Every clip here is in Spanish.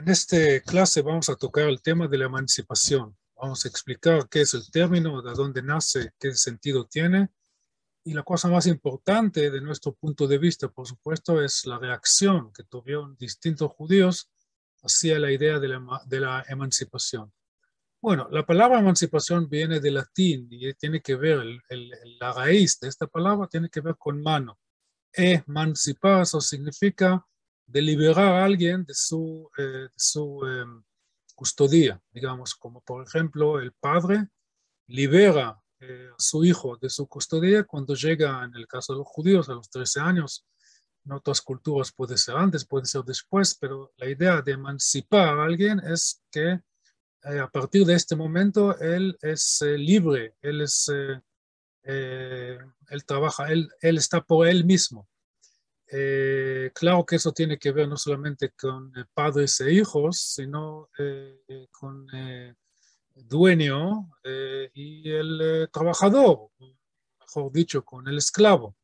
En esta clase vamos a tocar el tema de la emancipación. Vamos a explicar qué es el término, de dónde nace, qué sentido tiene. Y la cosa más importante de nuestro punto de vista, por supuesto, es la reacción que tuvieron distintos judíos hacia la idea de la emancipación. Bueno, la palabra emancipación viene del latín y tiene que ver, la raíz de esta palabra tiene que ver con mano. Emancipar, eso significa de liberar a alguien de su custodia, digamos, como por ejemplo el padre libera a su hijo de su custodia cuando llega, en el caso de los judíos, a los 13 años. En otras culturas puede ser antes, puede ser después, pero la idea de emancipar a alguien es que a partir de este momento él es libre, él trabaja, él está por él mismo. Claro que eso tiene que ver no solamente con padres e hijos, sino con dueño y el trabajador, mejor dicho, con el esclavo.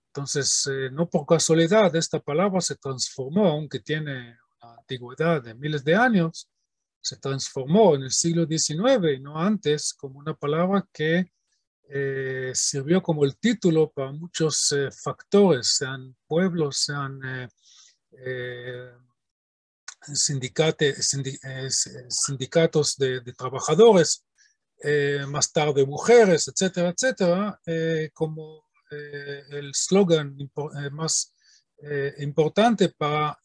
Entonces, no por casualidad, esta palabra se transformó, aunque tiene una antigüedad de miles de años, se transformó en el siglo XIX y no antes como una palabra que sirvió como el título para muchos factores, sean pueblos, sean sindicatos de trabajadores, más tarde mujeres, etcétera, etcétera, como el slogan más importante para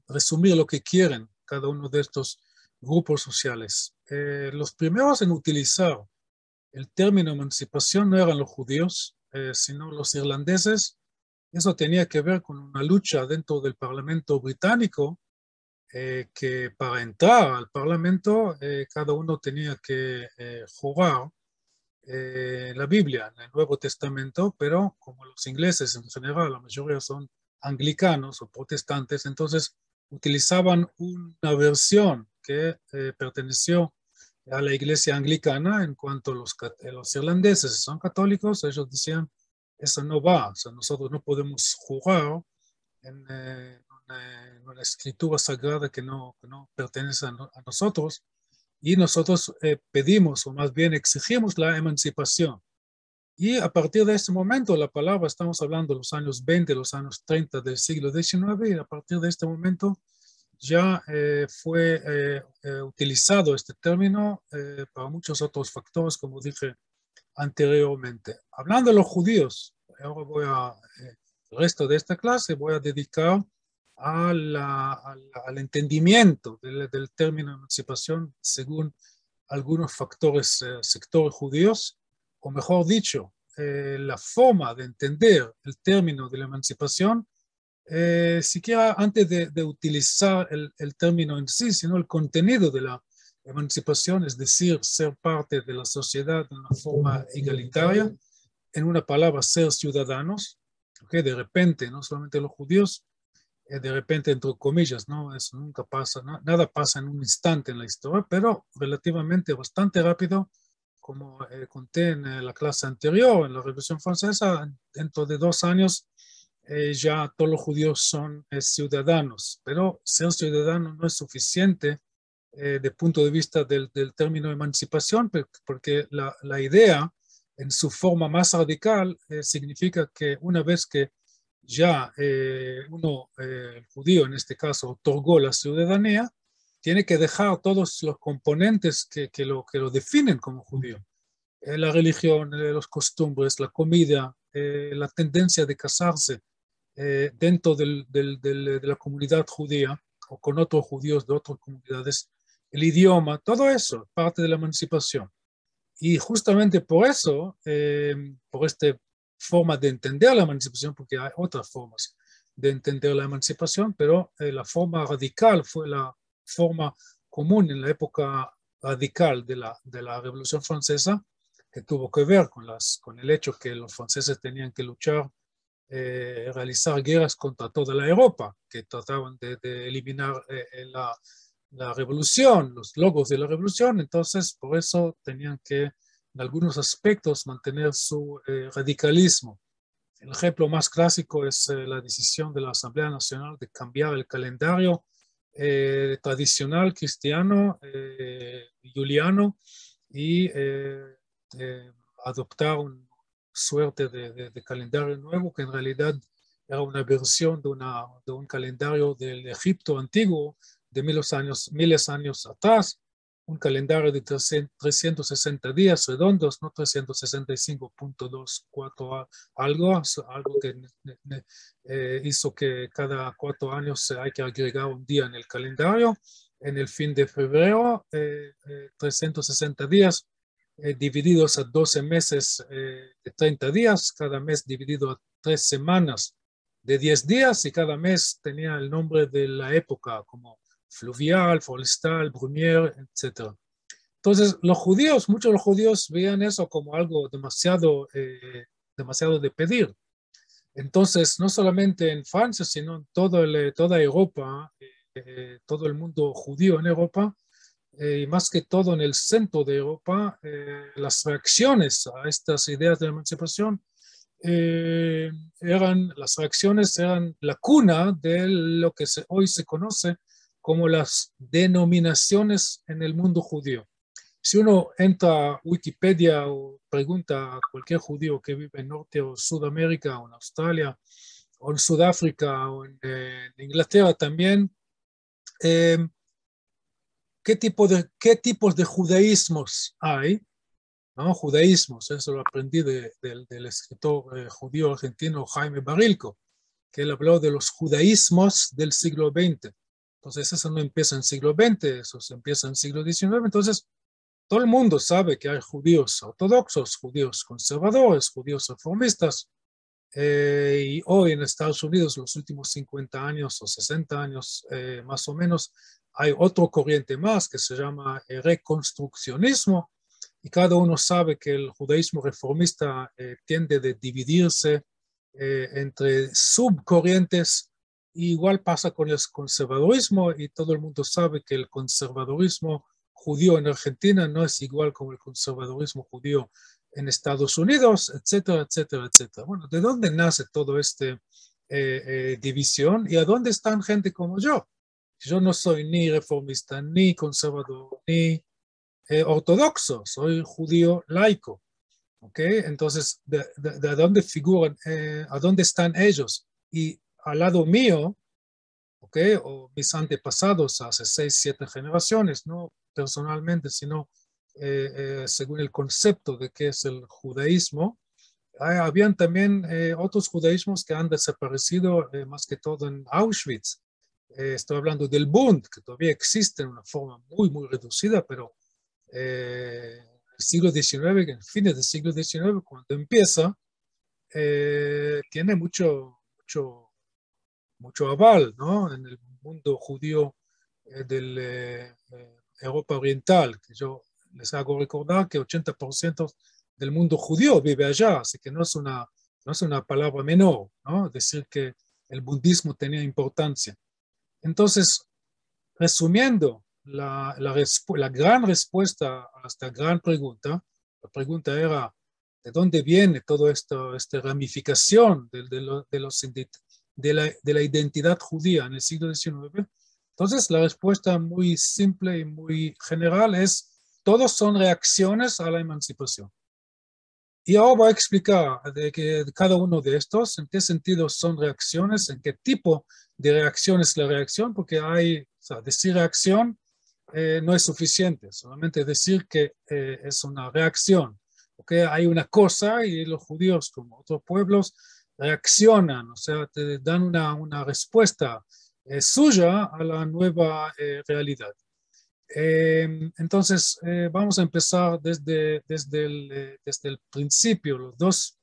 resumir lo que quieren cada uno de estos grupos sociales. Los primeros en utilizar el término emancipación no eran los judíos, sino los irlandeses. Eso tenía que ver con una lucha dentro del Parlamento británico, que para entrar al Parlamento cada uno tenía que jurar la Biblia en el Nuevo Testamento, pero como los ingleses en general, la mayoría son anglicanos o protestantes, entonces utilizaban una versión que perteneció a la iglesia anglicana. En cuanto a los irlandeses son católicos, ellos decían, eso no va, o sea, nosotros no podemos jurar en una escritura sagrada que no pertenece a nosotros, y nosotros pedimos, o más bien exigimos, la emancipación. Y a partir de este momento, la palabra, estamos hablando de los años 20, los años 30 del siglo XIX, y a partir de este momento ya fue utilizado este término para muchos otros factores, como dije anteriormente. Hablando de los judíos, ahora el resto de esta clase voy a dedicar al entendimiento del término emancipación según algunos factores, sectores judíos, o mejor dicho, la forma de entender el término de la emancipación, siquiera antes de utilizar el término en sí, sino el contenido de la emancipación, es decir, ser parte de la sociedad de una forma igualitaria, en una palabra, ser ciudadanos, que de repente, no solamente los judíos, de repente, entre comillas, ¿no? Eso nunca pasa, nada pasa en un instante en la historia, pero relativamente bastante rápido, como conté en la clase anterior, en la Revolución Francesa, dentro de 2 años, ya todos los judíos son ciudadanos, pero ser ciudadano no es suficiente de punto de vista del término emancipación, porque la idea en su forma más radical significa que una vez que ya el judío en este caso, otorgó la ciudadanía, tiene que dejar todos los componentes que lo definen como judío. La religión, los costumbres, la comida, la tendencia de casarse dentro de la comunidad judía o con otros judíos de otras comunidades, el idioma, todo eso, parte de la emancipación. Y justamente por eso, por esta forma de entender la emancipación, porque hay otras formas de entender la emancipación, pero la forma radical fue la forma común en la época radical de la Revolución Francesa, que tuvo que ver con el hecho que los franceses tenían que luchar, realizar guerras contra toda la Europa, que trataban de eliminar la revolución, los logros de la revolución. Entonces por eso tenían que en algunos aspectos mantener su radicalismo. El ejemplo más clásico es la decisión de la Asamblea Nacional de cambiar el calendario tradicional cristiano, juliano, y adoptar una suerte de calendario nuevo que en realidad era una versión de un calendario del Egipto antiguo de miles años atrás, un calendario de 360 días redondos, no 365.24 algo que hizo que cada 4 años hay que agregar un día en el calendario. En el fin de febrero, 360 días divididos a 12 meses de 30 días, cada mes dividido a 3 semanas de 10 días, y cada mes tenía el nombre de la época, como fluvial, forestal, brumier, etc. Entonces, muchos de los judíos veían eso como algo demasiado de pedir. Entonces, no solamente en Francia, sino en toda Europa, todo el mundo judío en Europa, y más que todo en el centro de Europa, las reacciones a estas ideas de emancipación las reacciones eran la cuna de lo que hoy se conoce como las denominaciones en el mundo judío. Si uno entra a Wikipedia o pregunta a cualquier judío que vive en Norte o Sudamérica, o en Australia, o en Sudáfrica, o en Inglaterra también, ¿qué tipos de judaísmos hay? ¿No? Judaísmos, eso lo aprendí del escritor judío argentino Jaime Barilco, que él habló de los judaísmos del siglo XX. Entonces, eso no empieza en el siglo XX, eso se empieza en el siglo XIX. Entonces, todo el mundo sabe que hay judíos ortodoxos, judíos conservadores, judíos reformistas, y hoy en Estados Unidos, los últimos 50 años o 60 años más o menos, hay otro corriente más que se llama reconstruccionismo, y cada uno sabe que el judaísmo reformista tiende a dividirse entre subcorrientes. Igual pasa con el conservadurismo, y todo el mundo sabe que el conservadurismo judío en Argentina no es igual como el conservadurismo judío en Estados Unidos, etcétera, etcétera, etcétera. Bueno, ¿de dónde nace toda esta división? ¿Y a dónde están gente como yo? Yo no soy ni reformista, ni conservador, ni ortodoxo, soy judío laico. ¿Okay? Entonces, ¿de dónde figuran? ¿A dónde están ellos? Y al lado mío, ¿okay? O mis antepasados hace 6, 7 generaciones, no personalmente, sino según el concepto de qué es el judaísmo. Habían también otros judaísmos que han desaparecido, más que todo en Auschwitz. Estoy hablando del Bund, que todavía existe en una forma muy, muy reducida, pero el siglo XIX, en fines del siglo XIX, cuando empieza, tiene mucho aval, ¿no? En el mundo judío de Europa Oriental, que yo les hago recordar que 80% del mundo judío vive allá, así que no es una palabra menor, ¿no? Decir que el budismo tenía importancia. Entonces, resumiendo, la gran respuesta a esta gran pregunta, la pregunta era, ¿de dónde viene toda esta ramificación de la identidad judía en el siglo XIX? Entonces, la respuesta muy simple y muy general es, todos son reacciones a la emancipación. Y ahora voy a explicar de cada uno de estos, en qué sentido son reacciones, en qué tipo de reacción es la reacción, porque decir reacción no es suficiente, solamente decir que es una reacción. ¿Okay? Hay una cosa y los judíos, como otros pueblos, reaccionan, o sea, te dan una respuesta suya a la nueva realidad. Entonces, vamos a empezar desde el principio. Los dos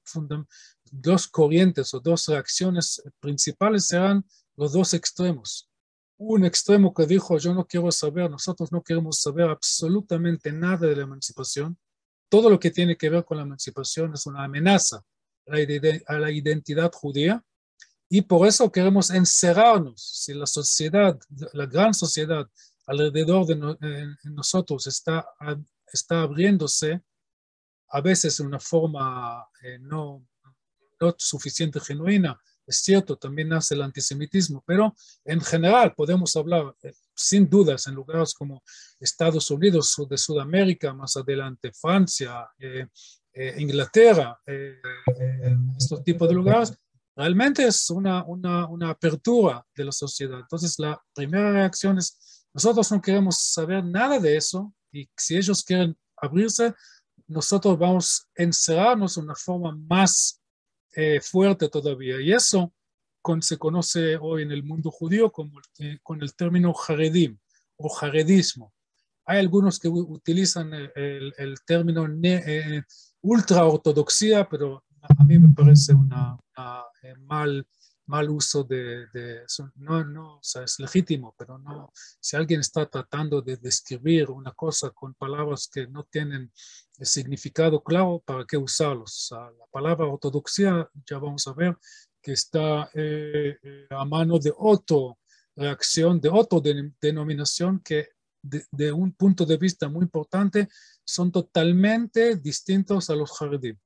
corrientes o dos reacciones principales serán los dos extremos. Un extremo que dijo, yo no quiero saber, nosotros no queremos saber absolutamente nada de la emancipación. Todo lo que tiene que ver con la emancipación es una amenaza a la identidad judía, y por eso queremos encerrarnos. Si la sociedad, la gran sociedad alrededor de nosotros está abriéndose, a veces de una forma no suficiente genuina. Es cierto, también nace el antisemitismo, pero en general podemos hablar, sin dudas en lugares como Estados Unidos de Sudamérica, más adelante Francia, Inglaterra, estos tipos de lugares, realmente es una apertura de la sociedad. Entonces la primera reacción es, nosotros no queremos saber nada de eso y si ellos quieren abrirse, nosotros vamos a encerrarnos de una forma más fuerte todavía. Y eso se conoce hoy en el mundo judío como, con el término Haredim o Haredismo. Hay algunos que utilizan el término ultra ortodoxia, pero a mí me parece una mal uso de eso. No, o sea, es legítimo, pero no, si alguien está tratando de describir una cosa con palabras que no tienen el significado claro, ¿para qué usarlos? O sea, la palabra ortodoxia, ya vamos a ver, que está a mano de otra reacción, de otra denominación que de un punto de vista muy importante son totalmente distintos a los Haredim.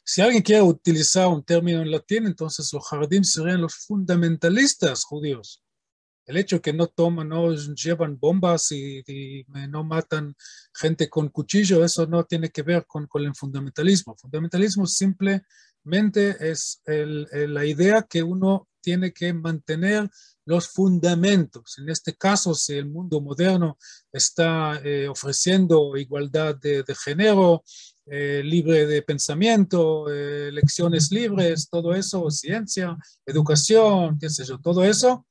Si alguien quiere utilizar un término en latín, entonces los Haredim serían los fundamentalistas judíos. El hecho de que no toman, no llevan bombas y no matan gente con cuchillo, eso no tiene que ver con el fundamentalismo. El fundamentalismo simplemente es la idea que uno tiene que mantener los fundamentos. En este caso, si el mundo moderno está ofreciendo igualdad de género, libre de pensamiento, elecciones libres, todo eso, ciencia, educación, qué sé yo, todo eso,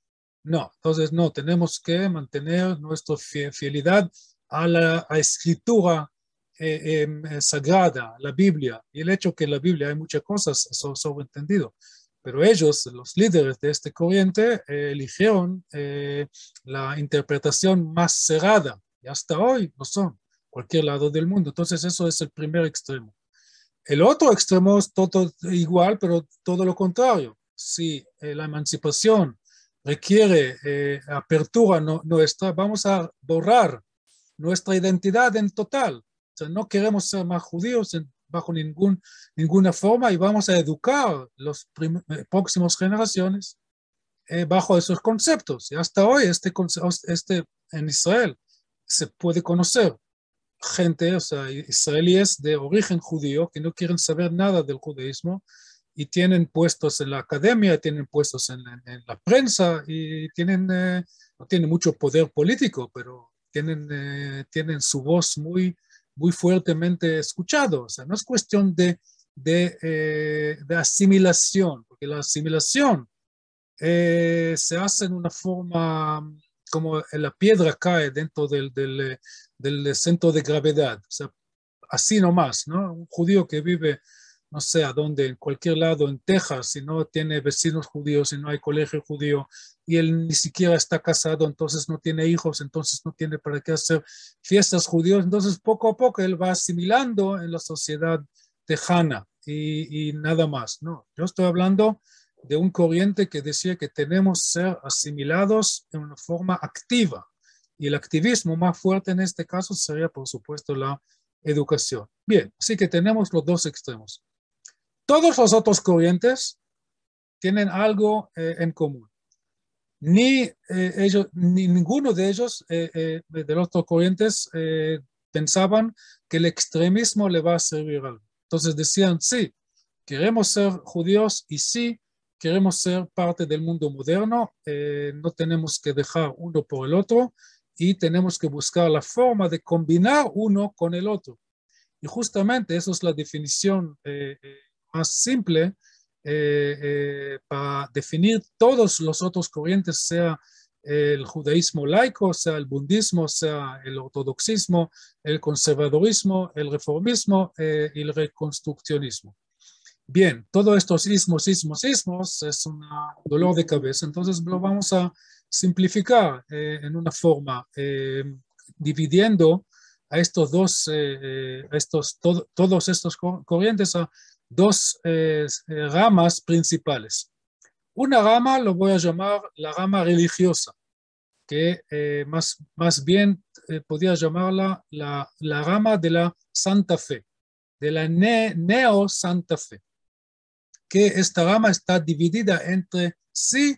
no. Entonces, no, tenemos que mantener nuestra fidelidad a la escritura sagrada, la Biblia. Y el hecho que en la Biblia hay muchas cosas sobreentendido. Pero ellos, los líderes de este corriente, eligieron la interpretación más cerrada, y hasta hoy lo son, cualquier lado del mundo. Entonces, eso es el primer extremo. El otro extremo es todo igual, pero todo lo contrario. Si la emancipación requiere apertura nuestra, vamos a borrar nuestra identidad en total. O sea, no queremos ser más judíos bajo ninguna forma y vamos a educar las próximas generaciones bajo esos conceptos. Y hasta hoy en Israel se puede conocer gente, o sea, israelíes de origen judío que no quieren saber nada del judaísmo y tienen puestos en la academia, tienen puestos en la prensa y no tienen mucho poder político, pero tienen su voz muy fuertemente escuchado. O sea, no es cuestión de asimilación, porque la asimilación se hace en una forma como la piedra cae dentro del centro de gravedad, o sea, así nomás, ¿no? Un judío que vive, no sé a dónde, en cualquier lado, en Texas, si no tiene vecinos judíos, si no hay colegio judío, y él ni siquiera está casado, entonces no tiene hijos, entonces no tiene para qué hacer fiestas judíos, entonces poco a poco él va asimilando en la sociedad tejana y nada más, ¿no? Yo estoy hablando de un corriente que decía que tenemos que ser asimilados en una forma activa. Y el activismo más fuerte en este caso sería, por supuesto, la educación. Bien, así que tenemos los dos extremos. Todos los otros corrientes tienen algo en común. Ni ninguno de ellos, de los otros corrientes, pensaban que el extremismo le va a servir algo. Entonces decían, sí, queremos ser judíos y sí, queremos ser parte del mundo moderno, no tenemos que dejar uno por el otro y tenemos que buscar la forma de combinar uno con el otro. Y justamente eso es la definición más simple para definir todos los otros corrientes, sea el judaísmo laico, sea el budismo, sea el ortodoxismo, el conservadorismo, el reformismo y el reconstruccionismo. Bien, todos estos ismos es un dolor de cabeza, entonces lo vamos a simplificar en una forma, dividiendo a estos dos, todos estos corrientes a dos ramas principales. Una rama lo voy a llamar la rama religiosa, que más bien podría llamarla la rama de la Santa Fe, de la Neo-Santa Fe, que esta rama está dividida entre sí,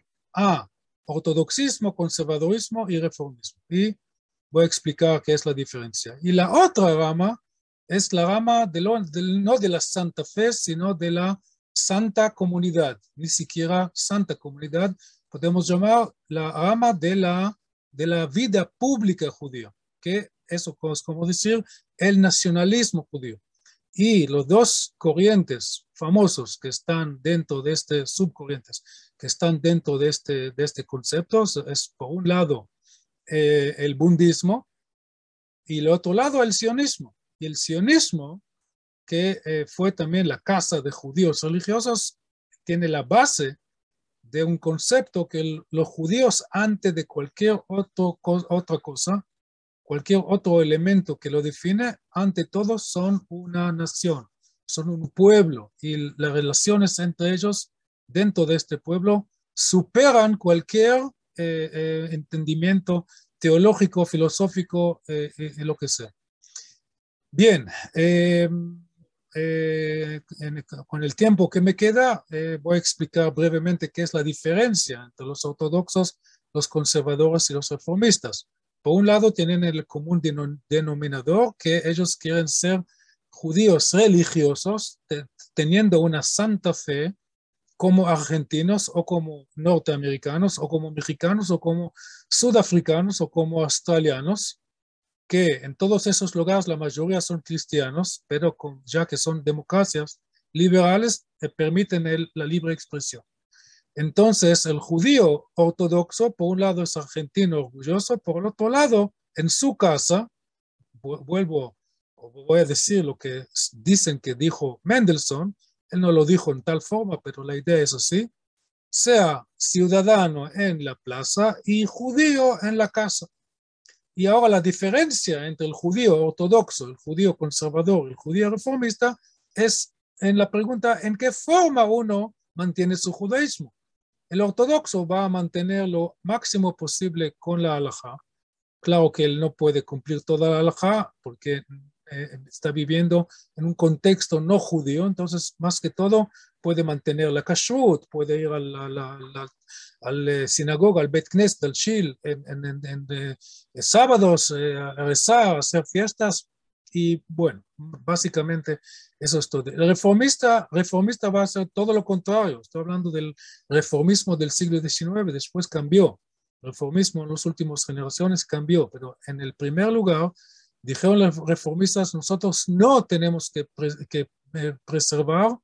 ortodoxismo, conservadurismo y reformismo. Y voy a explicar qué es la diferencia. Y la otra rama es la rama no de la Santa Fe, sino de la Santa Comunidad. Ni siquiera Santa Comunidad, podemos llamar la rama de la vida pública judía, que eso es como decir el nacionalismo judío. Y los dos corrientes famosos que están dentro de subcorrientes, que están dentro de este concepto, es por un lado el bundismo y el otro lado el sionismo. Y el sionismo, que fue también la casa de judíos religiosos, tiene la base de un concepto que los judíos, antes de cualquier otra cosa, cualquier otro elemento que lo define, ante todo son una nación, son un pueblo, y las relaciones entre ellos dentro de este pueblo superan cualquier entendimiento teológico, filosófico, lo que sea. Bien, con el tiempo que me queda, voy a explicar brevemente qué es la diferencia entre los ortodoxos, los conservadores y los reformistas. Por un lado, tienen el común denominador que ellos quieren ser judíos religiosos, teniendo una santa fe, como argentinos o como norteamericanos o como mexicanos o como sudafricanos o como australianos, que en todos esos lugares la mayoría son cristianos, pero ya que son democracias liberales, permiten la libre expresión. Entonces, el judío ortodoxo, por un lado, es argentino orgulloso, por el otro lado, en su casa, voy a decir lo que dicen que dijo Mendelssohn, él no lo dijo en tal forma, pero la idea es así, sea ciudadano en la plaza y judío en la casa. Y ahora la diferencia entre el judío ortodoxo, el judío conservador y el judío reformista es en la pregunta en qué forma uno mantiene su judaísmo. El ortodoxo va a mantener lo máximo posible con la halajá. Claro que él no puede cumplir toda la halajá porque está viviendo en un contexto no judío, entonces más que todo puede mantener la kashrut, puede ir a la sinagoga, al Bet Knesset, al Shil, en sábados, a rezar, a hacer fiestas, y bueno, básicamente eso es todo. El reformista va a hacer todo lo contrario. Estoy hablando del reformismo del siglo XIX, después cambió. El reformismo en las últimas generaciones cambió, pero en el primer lugar dijeron los reformistas, nosotros no tenemos que preservar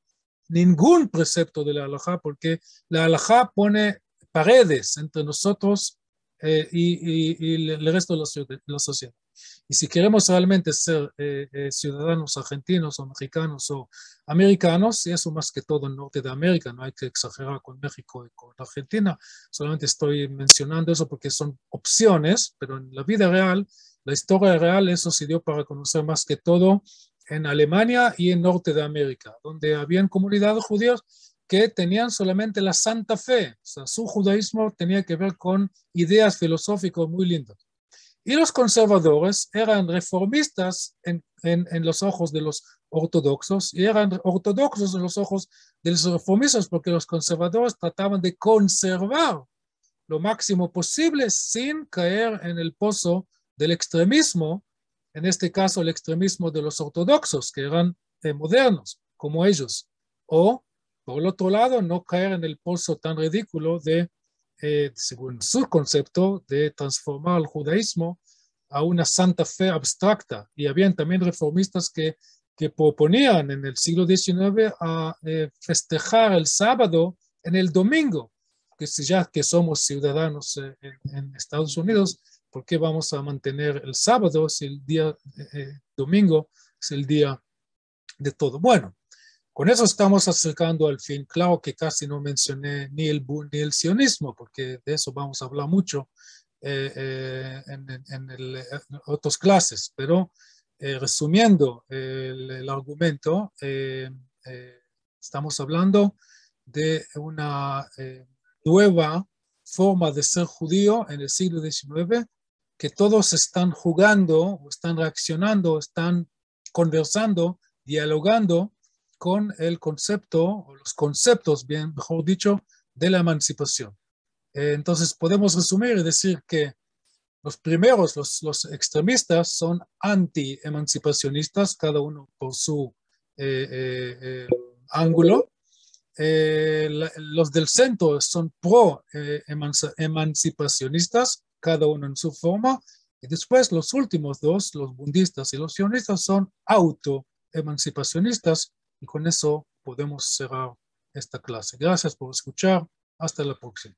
ningún precepto de la halajá, porque la halajá pone paredes entre nosotros y el resto de la sociedad. Y si queremos realmente ser ciudadanos argentinos o mexicanos o americanos, y eso más que todo en Norte de América, no hay que exagerar con México y con Argentina, solamente estoy mencionando eso porque son opciones, pero en la vida real, la historia real, eso se dio para conocer más que todo en Alemania y en Norte de América, donde habían comunidades judías que tenían solamente la santa fe, o sea, su judaísmo tenía que ver con ideas filosóficas muy lindas. Y los conservadores eran reformistas en los ojos de los ortodoxos y eran ortodoxos en los ojos de los reformistas, porque los conservadores trataban de conservar lo máximo posible sin caer en el pozo del extremismo, en este caso el extremismo de los ortodoxos, que eran modernos como ellos, o por el otro lado no caer en el pozo tan ridículo de según su concepto, de transformar el judaísmo a una santa fe abstracta. Y habían también reformistas que proponían en el siglo XIX a festejar el sábado en el domingo, que si ya que somos ciudadanos en Estados Unidos, ¿por qué vamos a mantener el sábado si el día domingo es el día de todo? Bueno, con eso estamos acercando al fin. Claro que casi no mencioné ni el sionismo, porque de eso vamos a hablar mucho en otras clases, pero resumiendo el argumento, estamos hablando de una nueva forma de ser judío en el siglo XIX, que todos están jugando, están reaccionando, están conversando, dialogando con el concepto, o los conceptos, bien, mejor dicho, de la emancipación. Entonces podemos resumir y decir que los primeros, los extremistas, son anti-emancipacionistas, cada uno por su ángulo. Los del centro son pro-emancipacionistas, cada uno en su forma. Y después los últimos dos, los budistas y los sionistas, son auto-emancipacionistas. Y con eso podemos cerrar esta clase. Gracias por escuchar. Hasta la próxima.